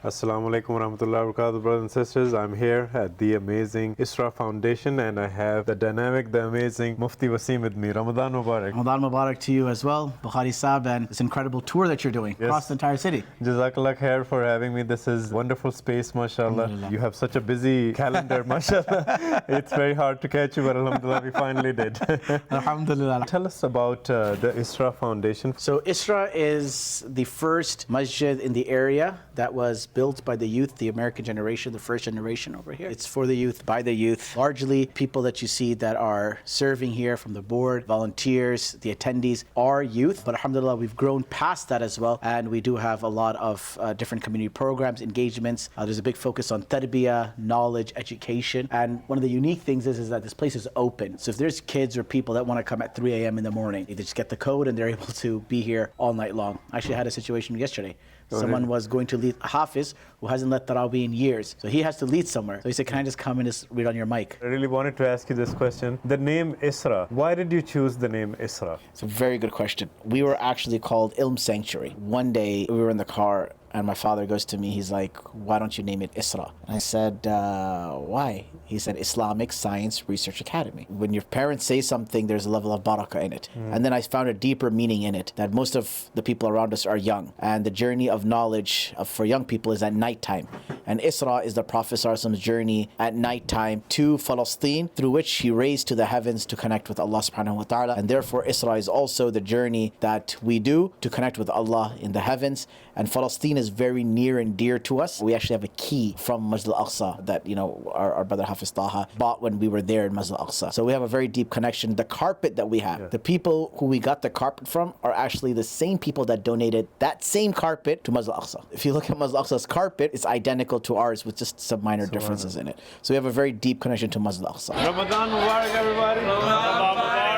Assalamu alaikum warahmatullahi wabarakatuh, brothers and sisters. I'm here at the amazing ISRA Foundation and I have the dynamic, the amazing Mufti Wasim with me. Ramadan Mubarak. Ramadan Mubarak to you as well, Bukharee Saab, and this incredible tour that you're doing across the entire city. Jazakallah khair for having me. This is wonderful space, mashallah. You have such a busy calendar, mashallah. It's very hard to catch you, but alhamdulillah, we finally did. Alhamdulillah. Tell us about the ISRA Foundation. So ISRA is the first masjid in the area that was built by the youth, the American generation, the first generation over here. It's for the youth, by the youth. Largely people that you see that are serving here from the board, volunteers, the attendees are youth. But alhamdulillah, we've grown past that as well. And we do have a lot of different community programs, engagements. There's a big focus on tarbiyah, knowledge, education. And one of the unique things is that this place is open. So if there's kids or people that want to come at 3 a.m. in the morning, they just get the code and they're able to be here all night long. I actually had a situation yesterday. Someone was going to lead Hafiz who hasn't led Tarawih in years. So he has to lead somewhere. So he said, can I just come and just read on your mic? I really wanted to ask you this question. The name ISRA, why did you choose the name ISRA? It's a very good question. We were actually called Ilm Sanctuary. One day we were in the car and my father goes to me, he's like, why don't you name it ISRA? And I said, why? He said, Islamic Science Research Academy. When your parents say something, there's a level of barakah in it. And then I found a deeper meaning in it, that most of the people around us are young. And the journey of knowledge for young people is at nighttime. And Isra is the Prophet ﷺ's journey at nighttime to Palestine, through which he raised to the heavens to connect with Allah subhanahu wa ta'ala. And therefore Isra is also the journey that we do to connect with Allah in the heavens. And Palestine is very near and dear to us. We actually have a key from Masjid al-Aqsa that, you know, our brother Hafiz Taha bought when we were there in Masjid al-Aqsa. So we have a very deep connection. The carpet that we have, the people who we got the carpet from are actually the same people that donated that same carpet to Masjid al-Aqsa. If you look at Masjid al-Aqsa's carpet, it's identical to ours with just some minor differences in it. So we have a very deep connection to Masjid al-Aqsa. Ramadan Mubarak, everybody. Ramadan Mubarak.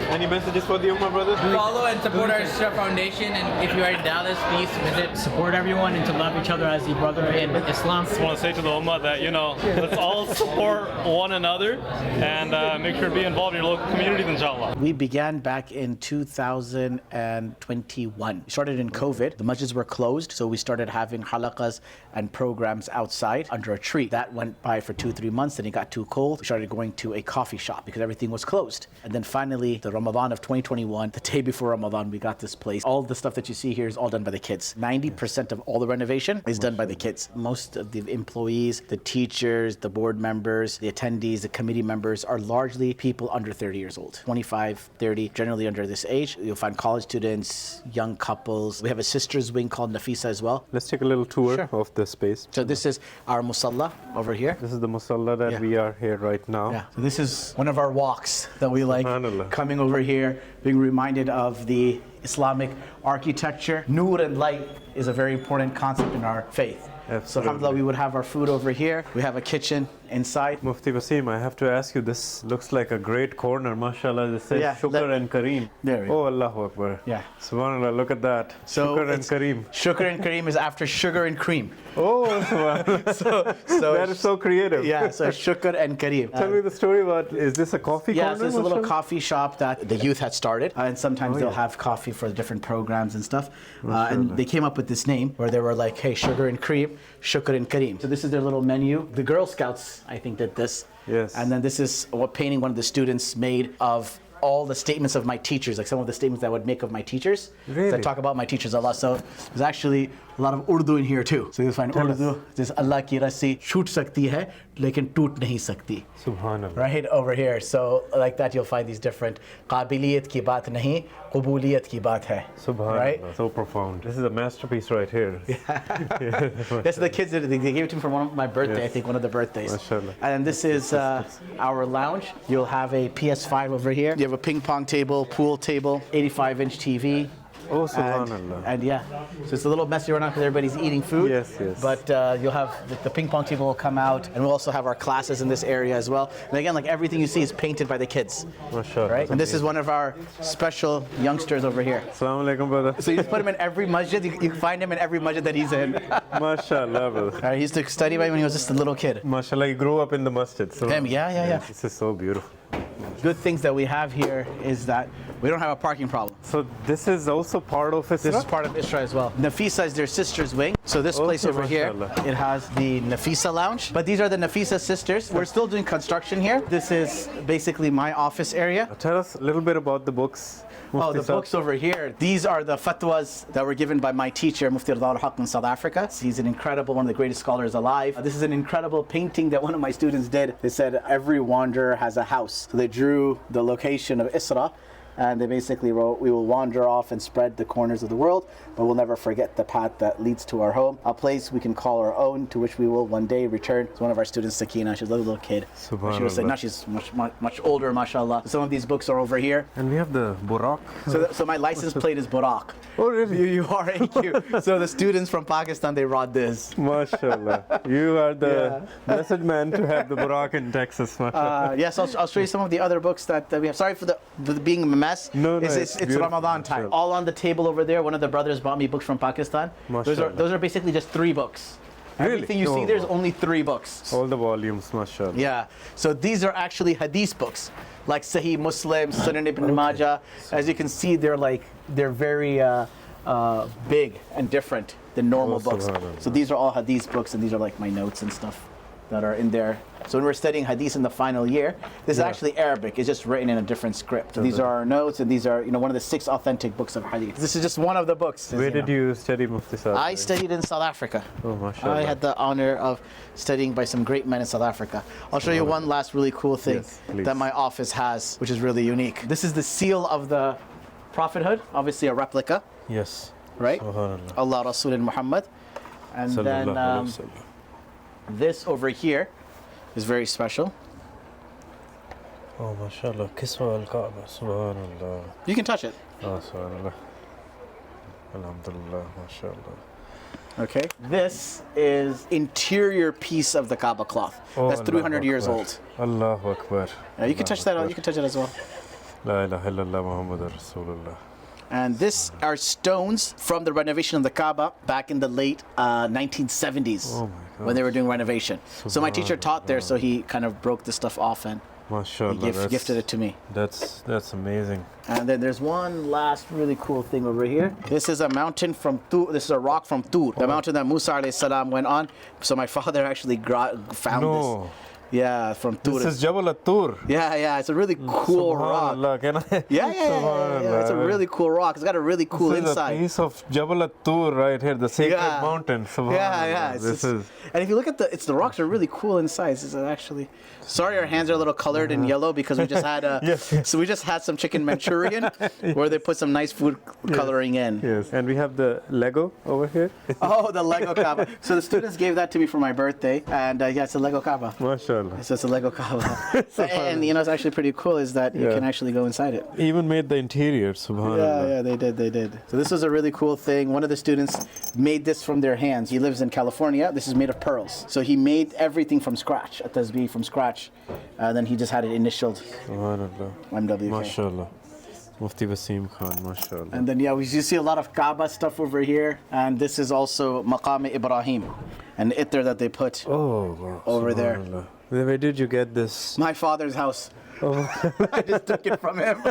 Any messages for the Ummah, brothers? Follow and support our ISRA Foundation, and if you are in Dallas, please visit. Support everyone and to love each other as a brother in Islam. I just want to say to the Ummah that, you know, let's all support one another and make sure to be involved in your local communities, inshallah. We began back in 2021. We started in COVID. The masjids were closed, so we started having halaqas and programs outside under a tree. That went by for 2-3 months, then it got too cold. We started going to a coffee shop because everything was closed. And then finally, the Ramadan of 2021, the day before Ramadan, we got this place. All the stuff that you see here is all done by the kids. 90% of all the renovation is done by the kids. Most of the employees, the teachers, the board members, the attendees, the committee members are largely people under 30 years old. 25, 30, generally under this age. You'll find college students, young couples. We have a sisters wing called Nafisah as well. Let's take a little tour of the space. So this is our musalla over here. This is the musalla that we are here right now. Yeah. So this is one of our walks that we like, coming over here, being reminded of the Islamic architecture. Nur and light is a very important concept in our faith. So alhamdulillah, we would have our food over here. We have a kitchen inside. Mufti Wasim, I have to ask you, this looks like a great corner, mashallah. This says Shukr and Kareem. There we go. Oh, Allahu Akbar. Yeah. Subhanallah, look at that. So Shukr and Kareem. Shukr and Kareem is after sugar and cream. Oh, subhanallah. so that is so creative. Yeah, so Shukr and Kareem. Tell me the story about, is this a coffee corner? Yes, it's a little coffee shop that the youth had started. And sometimes they'll have coffee for different programs and stuff. And they came up with this name where they were like, hey, sugar and cream, Shukr and Kareem. So this is their little menu. The Girl Scouts, I think, did this. Yes. And then this is what painting one of the students made of all the statements of my teachers, like some of the statements that I would make of my teachers. Really? I talk about my teachers a lot. So there's actually a lot of Urdu in here too. So you'll find Urdu. There's Allah ki rassi shoot sakti hai, lekin toot nahi sakti. Subhanallah. Right over here. So like that, you'll find these different qabiliyat ki baat nahi, qubuliyat ki baat hai. Subhanallah. Right? So profound. This is a masterpiece right here. Yes, the kids did it. They gave it to me for one of my birthday, I think one of the birthdays. Mashallah. And this is our lounge. You'll have a PS5 over here. You have a ping pong table, pool table, 85-inch TV. Oh, subhanallah. And yeah, so it's a little messy right now because everybody's eating food. Yes, yes. But you'll have the ping pong table will come out, and we'll also have our classes in this area as well. And again, like everything you see is painted by the kids. Mashallah. Right? And this is one of our special youngsters over here. Assalamu alaikum, brother. So you put him in every masjid. You find him in every masjid that he's in. Mashallah, brother. He used to study by when he was just a little kid. Mashallah, you grew up in the masjid. So Yeah. this is so beautiful. Good things that we have here is that We don't have a parking problem. So this is also part of ISRA? This is part of ISRA as well. Nafisah is their sister's wing. So this place Okay, over here, mashallah. it has the Nafisah lounge. But these are the Nafisah sisters. We're still doing construction here. This is basically my office area. Tell us a little bit about the books. Oh, Mufti the Sahib. books over here. These are the fatwas that were given by my teacher, Mufti in South Africa. He's an incredible, one of the greatest scholars alive. This is an incredible painting that one of my students did. They said every wanderer has a house. So they drew the location of ISRA, and they basically wrote, we will wander off and spread the corners of the world, but we'll never forget the path that leads to our home, a place we can call our own, to which we will one day return. It's one of our students, Sakina. She's a little kid. She was like, now she's much older, mashallah. Some of these books are over here. And we have the Burak. So my license plate is Burak. Oh, really? URAQ. So the students from Pakistan, they wrote this. MashaAllah. You are the blessed man to have the Burak in Texas, mashallah. Yes, I'll show you some of the other books that we have. Sorry for the being a mess. No, It's beautiful, Ramadan time. mashallah. All on the table over there. One of the brothers bought me books from Pakistan. Mashallah. Those are basically just 3 books. Really? Everything you see Oh. there's only 3 books. All the volumes, mashallah. Yeah. So these are actually hadith books, like Sahih Muslim, Sunan Ibn Majah. As you can see, they're very big and different than normal Oh, books. subhanallah. So these are all hadith books, and these are like my notes and stuff that are in there. So when we're studying hadith in the final year, this is actually Arabic. It's just written in a different script. So these are our notes, and these are one of the 6 authentic books of hadith. This is just one of the books. Where did you study, Mufti Sahib? I studied in South Africa. Oh, mashallah. I had the honor of studying by some great men in South Africa. I'll show you one last really cool thing Yes, please. that my office has, which is really unique. This is the seal of the prophethood, obviously a replica, Yes. right? Subhanallah. Allah, Rasul, and Muhammad. And then Sallallahu alayhi wa sallam. this over here is very special. Oh, mashallah. Kiswa al-Kaaba. Subhanallah. You can touch it. Oh, subhanallah. Alhamdulillah. Mashallah. Okay. This is interior piece of the Kaaba cloth. Oh, That's 300 years Akbar. old. Allahu Akbar. You can touch that. You can touch it as well. La ilaha illallah Muhammadur Rasulullah. And this are stones from the renovation of the Kaaba back in the late 1970s Oh my God. when they were doing renovation. So my teacher taught there, so he kind of broke the stuff off and Mashallah. he gifted it to me. That's amazing. And then there's one last really cool thing over here. This is a mountain from Tur. This is a rock from Tur, the mountain that Musa alayhi salam went on. So my father actually found No. this. Yeah, from Tur. This is Jabal at-Tur. Yeah, it's a really cool rock. Subhanallah. Can I? Yeah. Subhanallah. It's a really cool rock. It's got a really cool This is a inside. piece of Jabal at-Tur right here, the sacred Yeah. mountain. Subhanallah. Yeah. And if you look at the rocks are really cool inside. This is actually. Sorry, our hands are a little colored in yellow because we just had Yes. So we just had some chicken Manchurian where they put some nice food coloring in. Yes. And we have the Lego over here. Oh, the Lego Kaaba. So the students gave that to me for my birthday, and it's a Lego Kaaba. Mashallah. So it's a Lego Kaaba. And it's actually pretty cool is that you Yeah. can actually go inside it. Even made the interior. Subhanallah. Yeah, they did. So this was a really cool thing. One of the students made this from their hands. He lives in California. This is made of pearls. So he made everything from scratch, a tasbih from scratch. Then he just had it initialed, Subhanallah. MWK. Mashallah. Mufti Wasim Khan. Mashallah. And then you see a lot of Kaaba stuff over here. And this is also Maqam Ibrahim, an itter that they put Oh, wow. over there. Subhanallah. Where did you get this? My father's house. Oh. I just took it from him.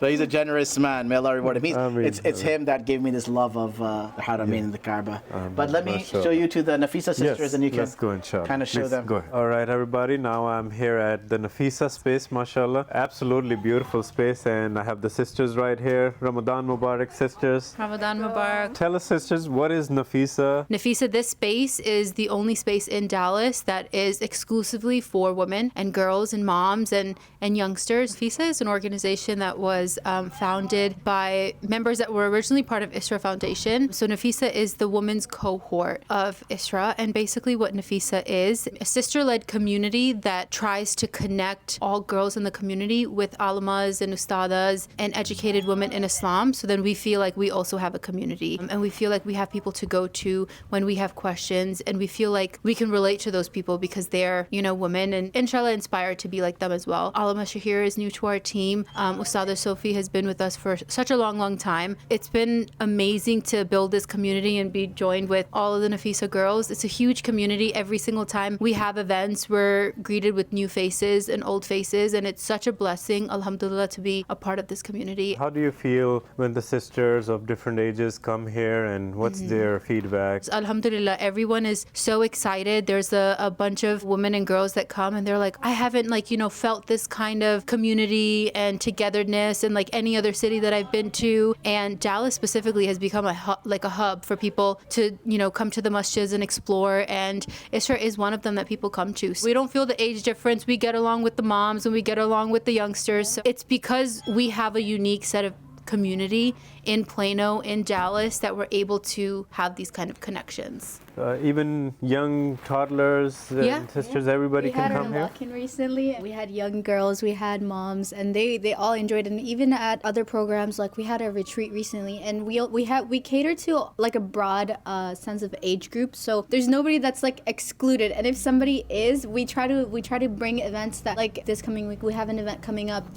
So he's a generous man. May Allah reward him. Ameen. It's him that gave me this love of the Haramain and the Kaaba. But let me Mashallah. show you to the Nafisah sisters, Yes, and you can let's go inshallah. kind of show Please, them. Go ahead. All right, everybody. Now I'm here at the Nafisah space, mashallah. Absolutely beautiful space, and I have the sisters right here. Ramadan Mubarak, sisters. Ramadan Mubarak. Tell us, sisters, what is Nafisah? Nafisah, this space is the only space in Dallas that is exclusively for women and girls and moms and youngsters. Nafisah is an organization that was founded by members that were originally part of ISRA Foundation. So Nafisah is the women's cohort of ISRA, and basically what Nafisah is a sister-led community that tries to connect all girls in the community with alamas and ustadas and educated women in Islam. So then we feel like we also have a community, and we feel like we have people to go to when we have questions, and we feel like we can relate to those people because they're women and inshallah inspired to be like like them as well. Alama Shahir is new to our team. Ustada Sophie has been with us for such a long time. It's been amazing to build this community and be joined with all of the Nafisah girls. It's a huge community. Every single time we have events, we're greeted with new faces and old faces, and it's such a blessing, alhamdulillah, to be a part of this community. How do you feel when the sisters of different ages come here, and what's their feedback? Alhamdulillah, everyone is so excited. There's a bunch of women and girls that come and they're like, I haven't felt this kind of community and togetherness in any other city that I've been to. And Dallas specifically has become a hub for people to come to the masjids and explore, and ISRA is one of them that people come to. So we don't feel the age difference. We get along with the moms and we get along with the youngsters. So it's because we have a unique set of community in Plano, in Dallas, that we're able to have these kind of connections. Even young toddlers and sisters, everybody can come here? We had walk-in recently. We had young girls, we had moms, and they all enjoyed it. And even at other programs, we had a retreat recently, and we cater to a broad sense of age group. So there's nobody that's excluded. And if somebody is, we try to bring events that this coming week we have an event coming up.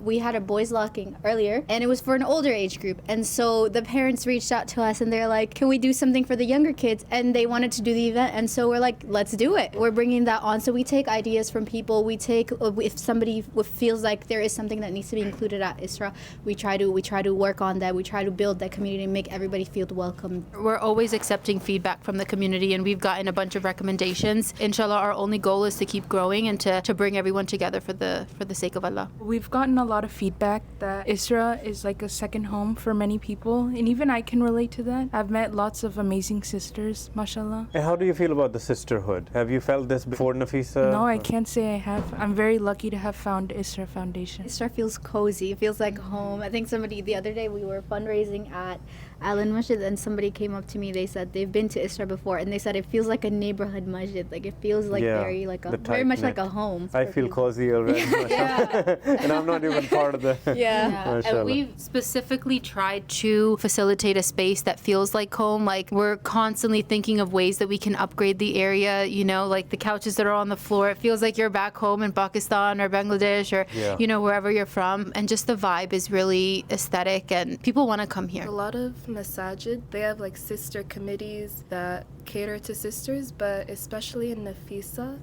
We had a boys locking earlier, and it was for an older age group. And so the parents reached out to us and they're like, can we do something for the younger kids? And they wanted to do the event, and so we're like, let's do it. We're bringing that on. So we take ideas from people. We take, if somebody feels like there is something that needs to be included at ISRA, we try to work on that. We try to build that community and make everybody feel welcome. We're always accepting feedback from the community, and we've gotten a bunch of recommendations. Inshallah, our only goal is to keep growing and to bring everyone together for the sake of Allah. We've gotten a lot of feedback that ISRA is like a second home for many people, and even I can relate to that. I've met lots of amazing sisters, mashallah. And how do you feel about the sisterhood? Have you felt this before, Nafisah? No, I can't say I have. I'm very lucky to have found ISRA Foundation. ISRA feels cozy. It feels like home. I think the other day we were fundraising at Allen Masjid, and somebody came up to me. They said they've been to ISRA before, and they said it feels like a neighborhood masjid. It feels very much like a home. I feel cozy already. And I'm not even part of the. And we've specifically tried to facilitate a space that feels like home. We're constantly thinking of ways that we can upgrade the area. The couches that are on the floor. It feels like you're back home in Pakistan or Bangladesh or wherever you're from. And just the vibe is really aesthetic, and people want to come here. A lot of Masajid, they have sister committees that cater to sisters, but especially in Nafisah,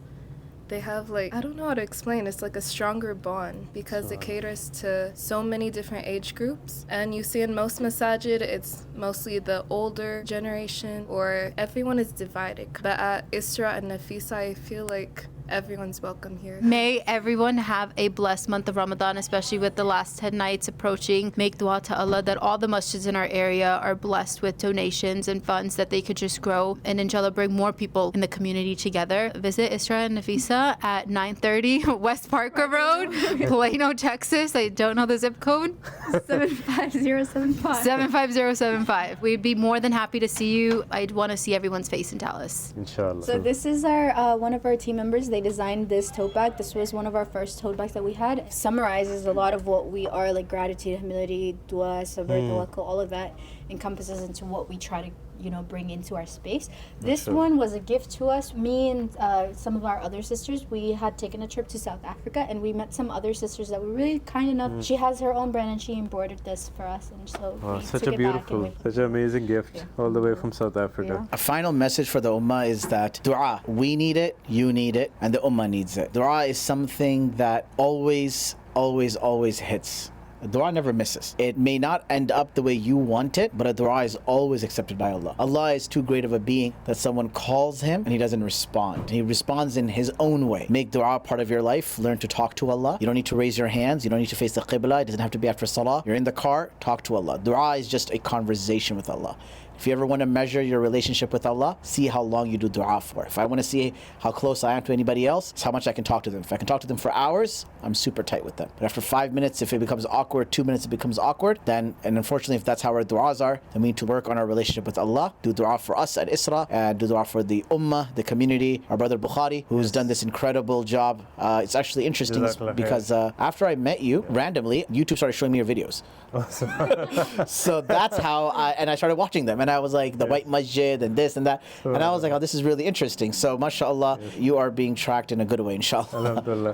they have I don't know how to explain, it's a stronger bond because it caters to so many different age groups. And you see in most Masajid, it's mostly the older generation, or everyone is divided. But at ISRA and Nafisah, I feel like everyone's welcome here. May everyone have a blessed month of Ramadan, especially with the last 10 nights approaching. Make dua to Allah that all the masjids in our area are blessed with donations and funds that they could just grow, and inshallah bring more people in the community together. Visit ISRA and Nafisah at 930 West Parker Road, Plano, Texas. I don't know the zip code. 75075. 75075. We'd be more than happy to see you. I'd want to see everyone's face in Dallas. Inshallah. So this is our one of our team members. They designed this tote bag. This was one of our first tote bags that we had. It summarizes a lot of what we are, gratitude, humility, dua, sabr, tawakkul, all of that encompasses into what we try to bring into our space. This one was a gift to us. Me and some of our other sisters, we had taken a trip to South Africa, and we met some other sisters that were really kind enough. She has her own brand, and she embroidered this for us, and so we such took a it back beautiful, such an amazing gift all the way from South Africa. A final message for the ummah is that dua, we need it, you need it, and the ummah needs it. Dua is something that always hits. A dua never misses. It may not end up the way you want it, but a dua is always accepted by Allah. Allah is too great of a being that someone calls him and he doesn't respond. He responds in his own way. Make dua part of your life. Learn to talk to Allah. You don't need to raise your hands. You don't need to face the qibla. It doesn't have to be after salah. You're in the car, talk to Allah. Dua is just a conversation with Allah. If you ever want to measure your relationship with Allah, see how long you do dua for. If I want to see how close I am to anybody else, it's how much I can talk to them. If I can talk to them for hours, I'm super tight with them. But after 5 minutes, if it becomes awkward, 2 minutes, it becomes awkward, then, and unfortunately, if that's how our duas are, then we need to work on our relationship with Allah, do dua for us at ISRA, and do dua for the ummah, the community, our brother BUKHAREE, who's done this incredible job. It's actually interesting because after I met you, randomly, YouTube started showing me your videos. So that's how I started watching them, and I was like, the white masjid and this and that, and I was like, oh, this is really interesting. So mashallah, you are being tracked in a good way, inshallah. Alhamdulillah.